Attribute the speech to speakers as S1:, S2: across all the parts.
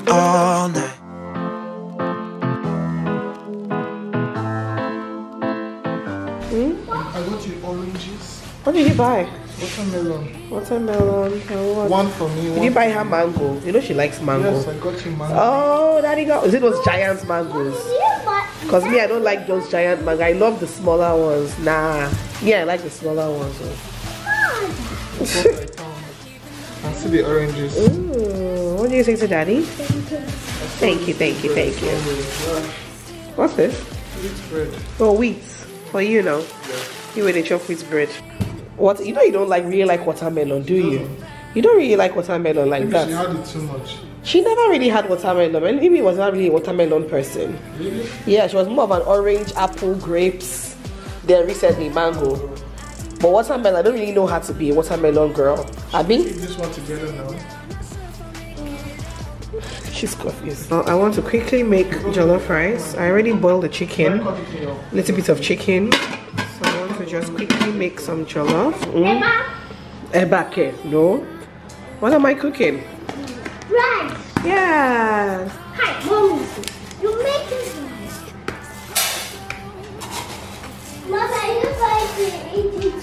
S1: all night.
S2: I got you oranges.
S3: What did you buy?
S2: Watermelon.
S3: Watermelon. What?
S2: One for me.
S3: Did you buy her mango? You know she likes mango.
S2: Yes, I got you mango.
S3: Oh, daddy got. Is it those giant mangoes? Cause me, I don't like those giant mango. I love the smaller ones. Nah. Yeah, I like the smaller ones.
S2: I see the oranges.
S3: Ooh, what do you say to daddy? Thank you, thank you, thank you. What's this?
S2: Wheat bread.
S3: Oh, wheat. For you now.
S2: Yeah.
S3: You with a chop wheat bread. What? You know you don't really like watermelon, do you? You don't really like watermelon like
S2: Maybe
S3: that.
S2: she had it too much.
S3: She never really had watermelon. Maybe was not really a watermelon person.
S2: Really?
S3: Yeah, she was more of an orange, apple, grapes. Then recently mango. But watermelon, I don't really know how to be a watermelon girl. Abi?
S2: Keep this one together now.
S3: She's confused. I want to quickly make jollof rice. I already boiled the chicken. Little bit of chicken. So I want to just quickly make some jollof. Ebake, no. What am I cooking?
S4: Rice.
S3: Yes.
S4: Hi, Mommy. You make this rice. Mama, you like to eat it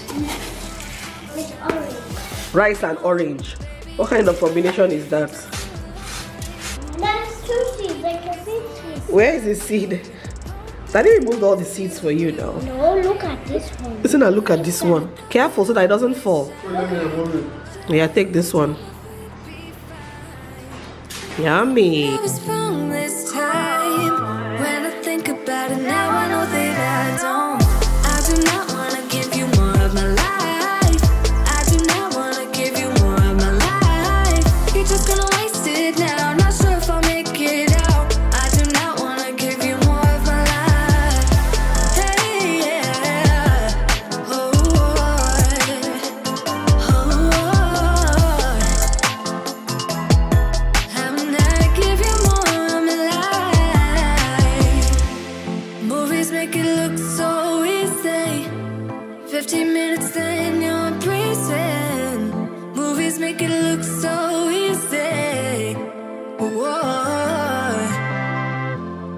S4: with orange.
S3: Rice and orange. What kind of combination is that?
S4: That's two seeds, like a seed.
S3: Where is the seed? Daddy removed all the seeds for you now.
S4: No, look at this one.
S3: Listen and look at this one. Careful so that it doesn't fall. Yeah, take this one. Yummy.
S5: I was wrong this time. When I think about it now, I know that I do not want to give you more of my life. I do not want to give you more of my life. You're just gonna waste it now. Not sure if I'll make it out. I do not want to give you more of my life. Hey, yeah. Oh, I'm not give you more of my life. Movies make it look so easy. 15 minutes then you're breezing. Movies make it look so easy. Whoa.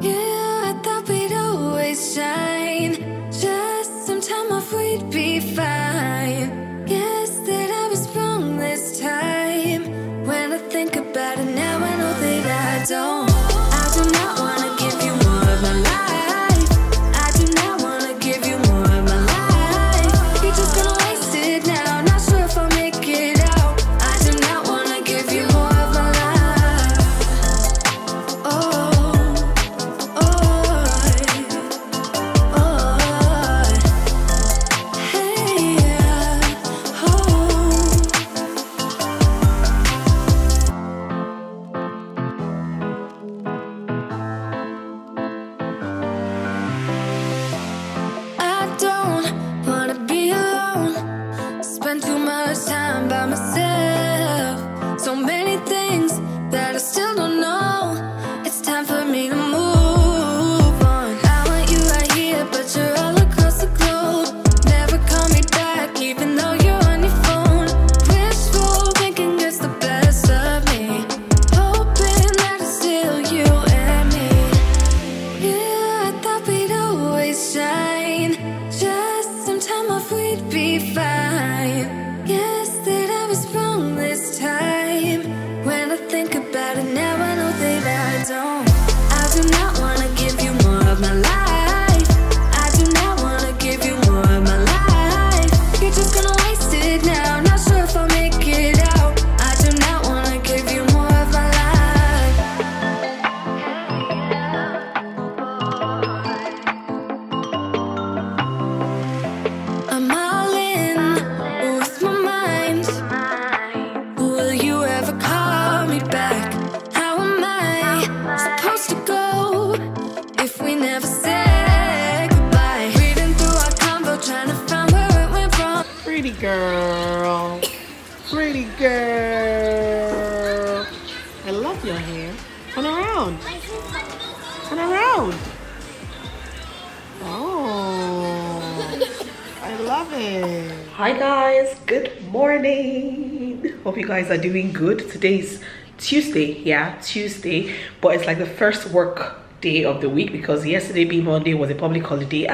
S5: Yeah, I thought we'd always shine. Just some time off we'd be fine. Guess that I was wrong this time. When I think about it now, I know that I do not want to give you more of my life. I do not want to give you more of my life. You're just gonna waste it now. Not sure if I'll make it out. I do not want to give you more of my life. Oh, hey, yeah. I don't wanna be alone. Spend too much time by myself. So many things that I still don't know. It's time for me to move on. I want you right here, but you're all across the globe. Never call me back, even though you're on your phone. Wishful thinking gets the best of me. Hoping that it's still you and me. Yeah, I thought we'd always shine. Just some time off we'd be fine. Guess that I was wrong this time. When I think about it now, I know that I do not want to give you more of my life. I do not want to give you more of my life. You're just gonna waste it now. Not sure if I'll make it out. I do not want to give you more of my life. I'm all in with my mind. Will you ever call me back? How am I supposed to go if we never say goodbye? Reading through our convo, trying to find where it went wrong.
S3: Pretty girl. Pretty girl. I love your hair. Turn around. Turn around. Oh, I love it. Hi guys, good morning. Hope you guys are doing good. Today's Tuesday, yeah, Tuesday, but it's like the first work day of the week because yesterday being Monday was a public holiday.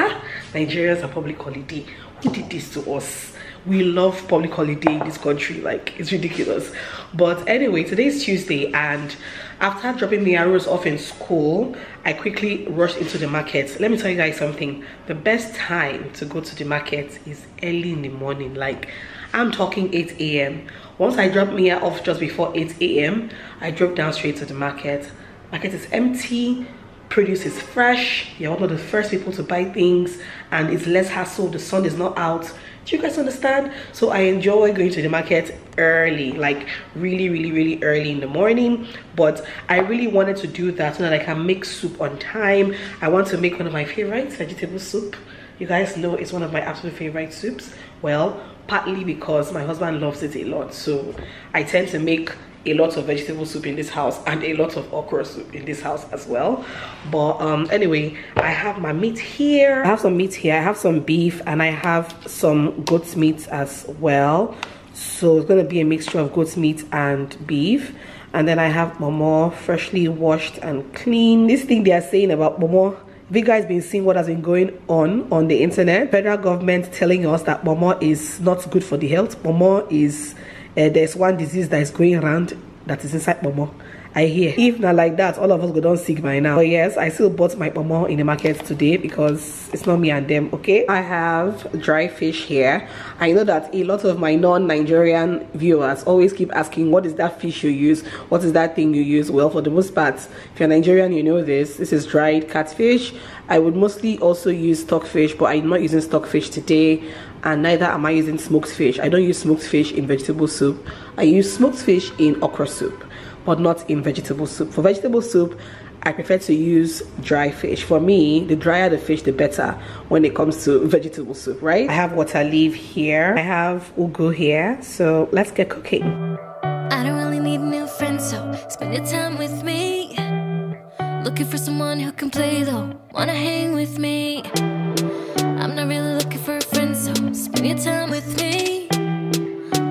S3: Nigerians are public holiday. Who did this to us? We love public holiday in this country, like it's ridiculous. But anyway, today is Tuesday, and after dropping the arrows off in school, I quickly rushed into the market. Let me tell you guys something. The best time to go to the market is early in the morning. Like, I'm talking 8 a.m. Once I dropped Mia off just before 8 a.m, I drove down straight to the market. Market is empty, produce is fresh, you're one of the first people to buy things, and it's less hassle. The sun is not out. Do you guys understand? So I enjoy going to the market early, like really early in the morning. But I really wanted to do that so that I can make soup on time. I want to make one of my favorites, vegetable soup. You guys know it's one of my absolute favorite soups. Well, partly because my husband loves it a lot, so I tend to make a lot of vegetable soup in this house and a lot of okra soup in this house as well. But anyway, I have my meat here. I have some meat here. I have some beef, and I have some goat's meat as well. So it's gonna be a mixture of goat's meat and beef. And then I have momo, freshly washed and clean. This thing they are saying about momo, have you guys been seeing what has been going on the internet? Federal government telling us that momo is not good for the health. Momo is there's one disease that is going around that is inside momo. I hear. If not like that, all of us go down sick by now. But yes, I still bought my momo in the market today because it's not me and them, okay? I have dry fish here. I know that a lot of my non-Nigerian viewers always keep asking, what is that fish you use? What is that thing you use? Well, for the most part, if you're Nigerian, you know this. This is dried catfish. I would mostly also use stockfish, but I'm not using stockfish today. And neither am I using smoked fish. I don't use smoked fish in vegetable soup. I use smoked fish in okra soup, but not in vegetable soup. For vegetable soup, I prefer to use dry fish. For me, the drier the fish, the better when it comes to vegetable soup, right? I have water leaf here. I have ugu here. So let's get cooking.
S5: I don't really need new friends, so spend your time with me. Looking for someone who can play though, wanna hang with me. I'm not really looking for a friend, so spend your time with me.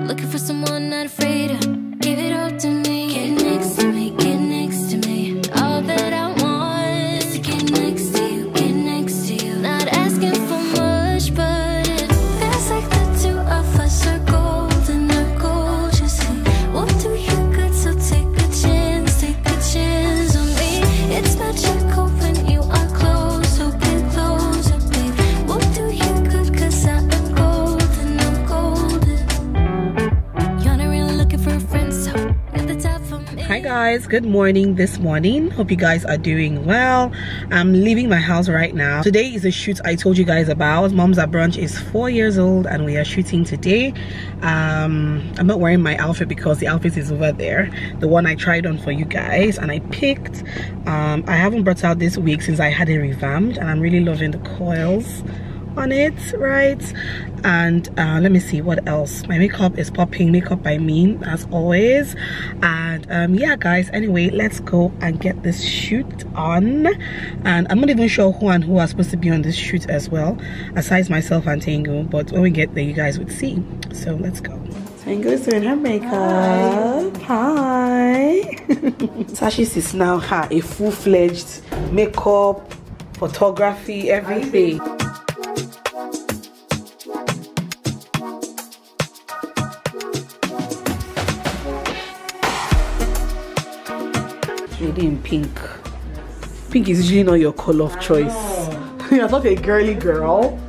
S5: Looking for someone not afraid to give it all to me. Get next to me, get next to me. All that I want is to get next to you, get next to you. Not asking for much, but it feels like the two of us are golden, are gold, you see. We'll do you good, so take a chance on me. It's magical when you are close, so get closer, babe. We'll do you good, cause I am golden, I'm golden. You're not really looking for a friend, so you're the type for me.
S3: Hi guys, good morning this morning. Hope you guys are doing well. I'm leaving my house right now. Today is a shoot I told you guys about. Mom's at Brunch is 4 years old and we are shooting today. I'm not wearing my outfit because the outfit is over there, the one I tried on for you guys and I picked. I haven't brought out this wig since I had it revamped and I'm really loving the coils on it, right? And let me see what else. My makeup is popping, makeup by me as always. And yeah guys, anyway, let's go and get this shoot on. And I'm not even sure who and who are supposed to be on this shoot as well, aside myself and Tango, but when we get there you guys would see. So let's go. Tango is doing her makeup. Hi. Tashis is now a full-fledged makeup, photography, everything. Really in pink. Pink is usually not your color of choice. You're not a girly girl.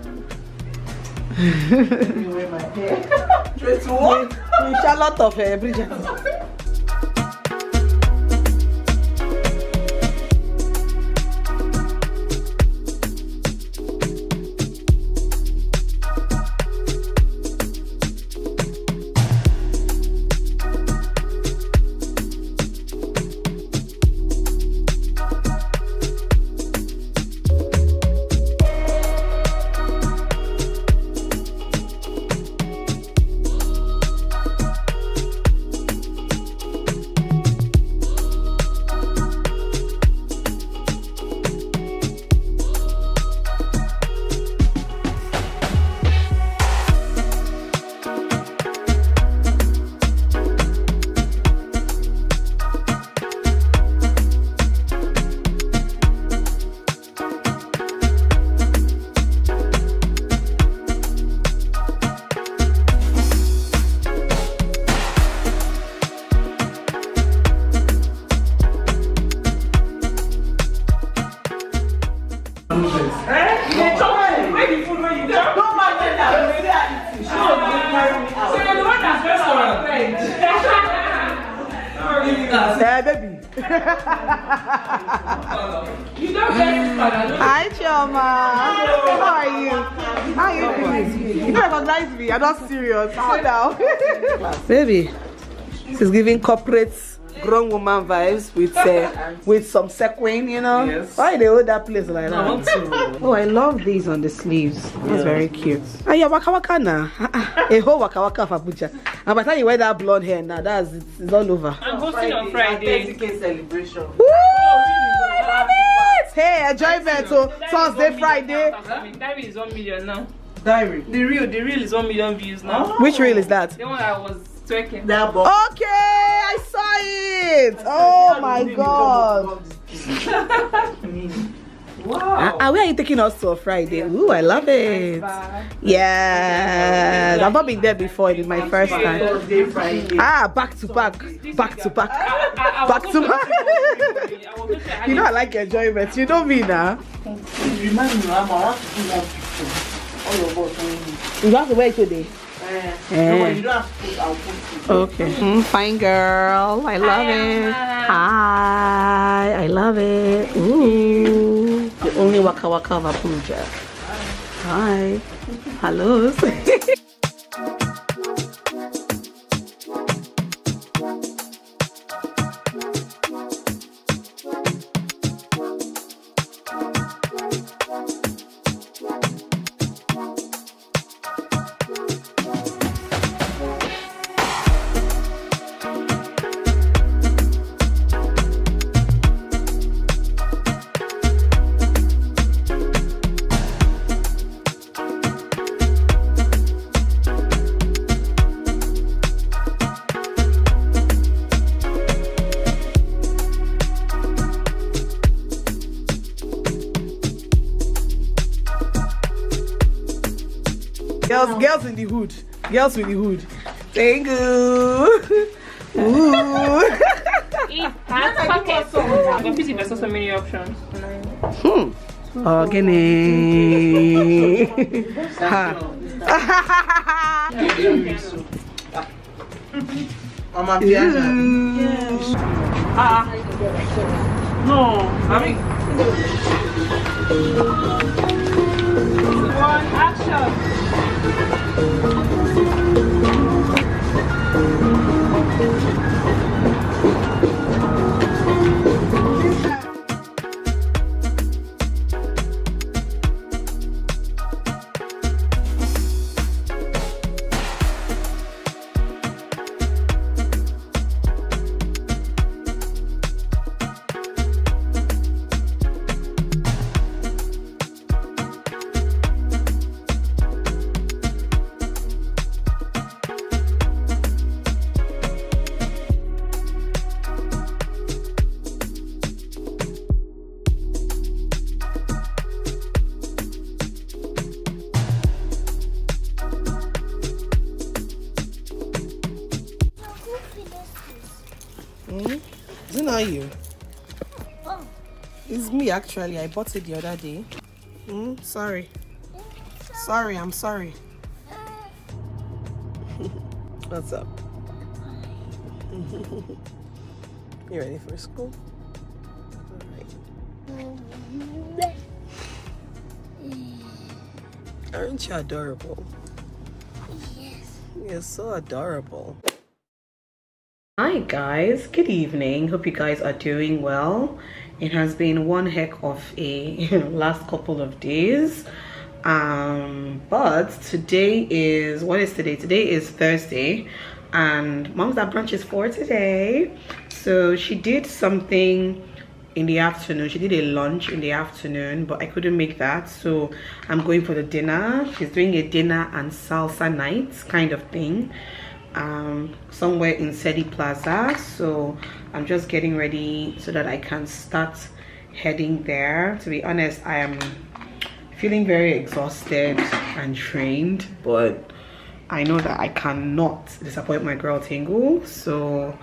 S3: You wear my hair. It's what? Charlotte of Bridget. Where the food when you don't mind that. So you're the one that's best for a friend.
S1: Yeah, baby.
S3: You don't get this man.
S1: Hi, Choma. How are you? How are you doing? You don't recognize me. I'm not serious. Calm down. Baby, she's giving corporate grown woman vibes with some sequin, you know.
S3: Yes.
S1: Why they hold that place like that? Oh, I love these on the sleeves. That's very cute. Ah, yeah, waka waka na. A whole waka waka of Abuja. And by the time you wear that blonde hair now, it's all over.
S3: I'm hosting on Friday.
S2: 30K celebration.
S1: Woo! I love it! Hey, enjoyment. So Thursday, Friday.
S3: Diary is 1 million now.
S2: Diary.
S3: The real is 1 million views now.
S1: Which reel is that?
S3: The one I was twerking.
S2: That box.
S1: Okay, I saw it. Oh my god.
S2: Wow.
S1: Where are you taking us to on Friday? Ooh, I love it. Yeah, I've not been there before. It is my first time.
S2: Thursday, Friday.
S1: Ah, back to back. Back to back. Back to back. You know I like enjoyment. You know me now.
S2: Remind me, I want to do one picture. All your boss.
S1: You have to wear it today.
S2: No, you don't have to put, I'll put it.
S1: Okay. Fine girl. I love it. Hi. I love it. Ooh. The only waka waka of Abuja. Hi. Hello. Girls in the hood. Girls with the hood. Thank you. Ooh.
S3: I'm busy, there's so many options.
S1: Organic.
S2: Mama Piana.
S3: No, I mean. One action.
S1: Is it not you? It's me actually. I bought it the other day. Sorry. Sorry, I'm sorry. What's up? You ready for school? Alright. Aren't you adorable?
S4: Yes.
S1: You're so adorable.
S3: Hi guys, good evening. Hope you guys are doing well. It has been one heck of a last couple of days, but today is, what is today? Today is Thursday and mom's at brunch is for today. So she did something in the afternoon. She did a lunch in the afternoon, but I couldn't make that, so I'm going for the dinner. She's doing a dinner and salsa night kind of thing somewhere in City Plaza, so I'm just getting ready so that I can start heading there. To be honest, I am feeling very exhausted and drained, but I know that I cannot disappoint my girl Tingle, so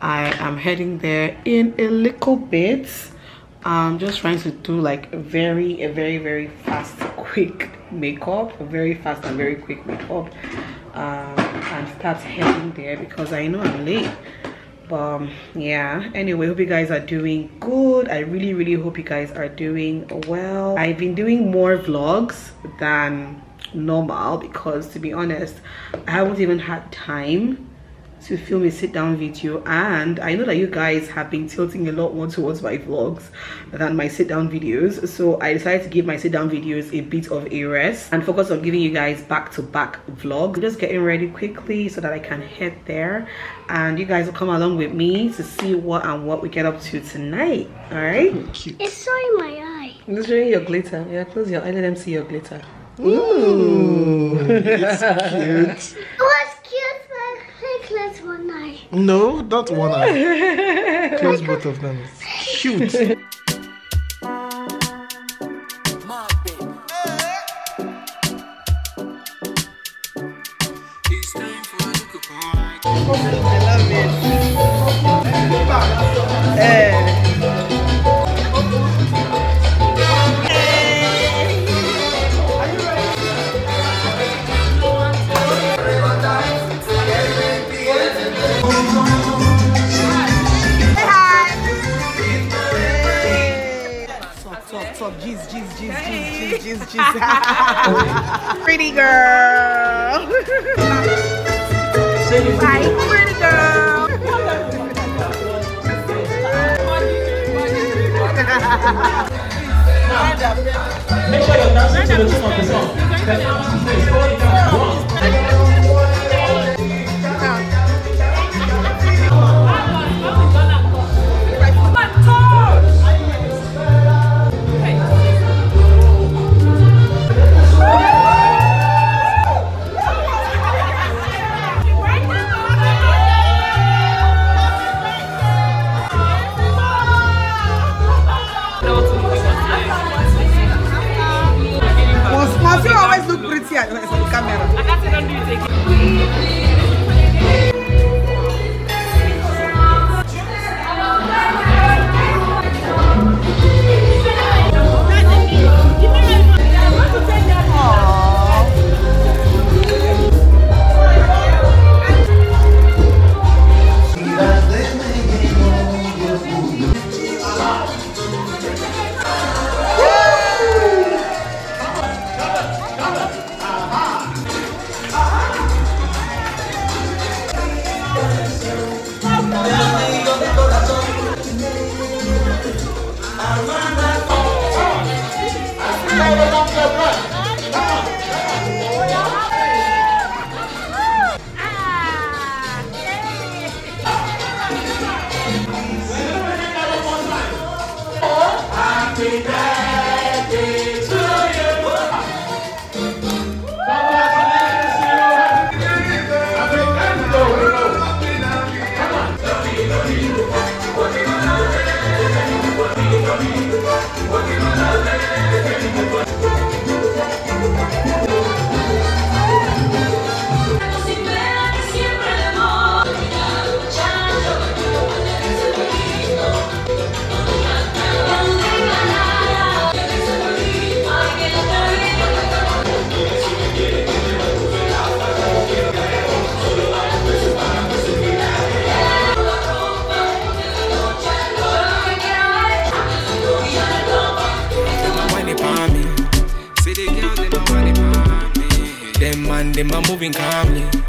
S3: I am heading there in a little bit. I'm just trying to do like a very fast, quick makeup, a very fast and very quick makeup, and start heading there because I know I'm late. But yeah, anyway, hope you guys are doing good. I really hope you guys are doing well. I've been doing more vlogs than normal because, to be honest, I haven't even had time to film a sit-down video, and I know that you guys have been tilting a lot more towards my vlogs than my sit-down videos, so I decided to give my sit-down videos a bit of a rest and focus on giving you guys back-to-back vlogs. I'm just getting ready quickly so that I can head there, and you guys will come along with me to see what we get up to tonight. All right?
S4: Cute. It's showing my eye.
S3: It's showing your glitter. Yeah, close your eye, let them see your glitter.
S2: Ooh, it's cute.
S4: It was cute, but I closed one eye.
S2: No, not one eye. Close both of them. Shoot.
S1: Pretty girl. Hi, pretty girl.
S6: Make sure you're dancing to the tune of the song.
S1: Must you always look pretty on the camera?
S3: I can't say don't do it again.
S7: Them moving calmly.